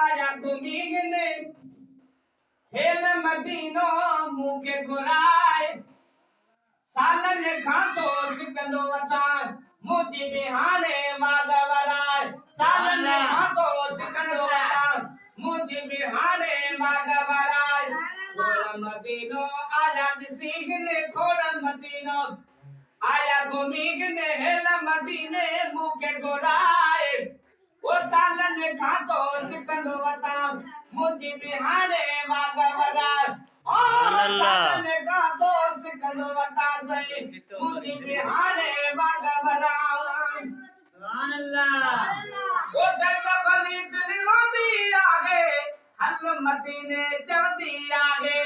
आया घुमीगने हेल मदीनो मुखे घुराए सालन खातो सिकंदो वता मुझी बिहाने मागवराए सालन खातो सिकंदो वता मुझी बिहाने मागवराए खोड़ मदीनो आया दिसीगने खोड़ मदीनो आया घुमीगने हेल मदीने मुखे घुराए ओ सालन खातो सिकंदो वता मुझी बिहाने मागवराए ओ सालन खातो सिकंदो वता सही मुझी बिहाने मागवराए सुभान अल्लाह। ओ दर्द भली दिल रोंदी आहे हल मदीने चवंदी आहे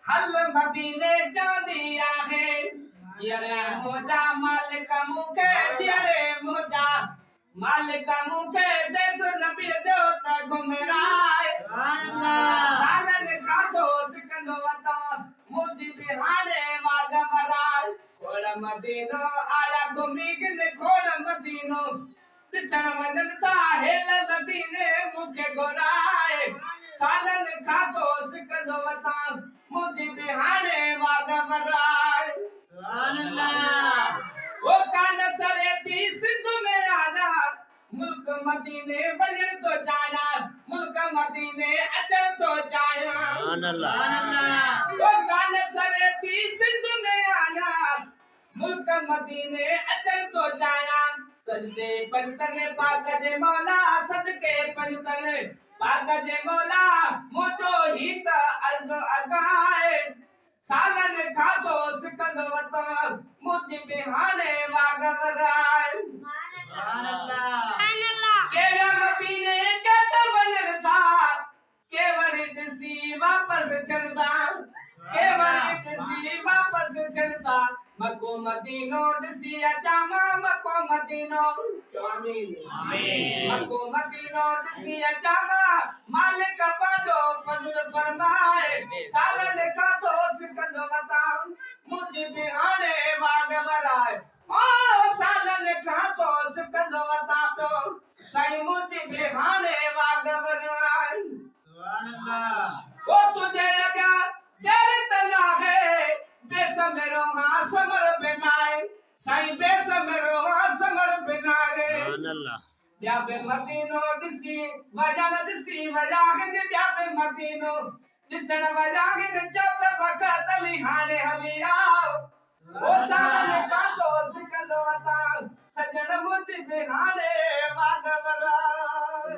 हल मदीने चवंदी आहे जियरे मोजा मालिक मुखे जियरे मोजा मालिक मुखे देस नबी जो त घुमराए सुभान अल्लाह। सालन खातो सिकंदो वता मुझी बिहाने मागवराए खोड़ मदीनो आया घुमीगन खोड़ मदीनो दिसण वञन था हेल मदीने मुखे घुराए सालन खातो सिकंदो वता मुझी बिहाने मागवराए सुभान अल्लाह। वो कान सरे थी सिंध में आना मुल्क मदीने वञण तो चाहियां मुल्क मदीने अचण तो चाहियां सुभान अल्लाह। वो कान सरे थी सिंध में आना मुल्क मदीने अचण तो चाहियां सजदे पंजतन पाक जे मौला सदके पंजतन पाक जे मौला मुझो ही त अर्ज़ अगाए सालन खातो सिकंदो वता मुझी बिहाने मागवराए सुभान अल्लाह। केवल मदीने के त वञन था केवल ॾिसी वापस थियन था केवल ॾिसी वापस थियन था मको मदीनो ॾिसी अचां मां मको मदीनो आमीन। मको मदीनो ॾिसी अचां मां मालिक पंहिंजो फज़ल फरमाए सालन खातो सिकंदो वता मुझी बिहाने मागवराए ओ सालन खातो सिकंदो वता पियो साईं मुझी बिहाने मागवराए सुभान अल्लाह। ओ तुझे अॻियां जर तना है बेसमरो हाँ समर बिनाए साईं बेसमरो हाँ समर बिनाए सुभान अल्लाह। ॿिया बि मदीनो ॾिसी वॼण ॾिसी वॼागिन ॿिया बि मदीनो ॾिसण वॼागिन चओ त वक़्त हली हाणे हली आओ ओ सालन खातो सिकंदो वता सजण मुझी बिहाने मागवराए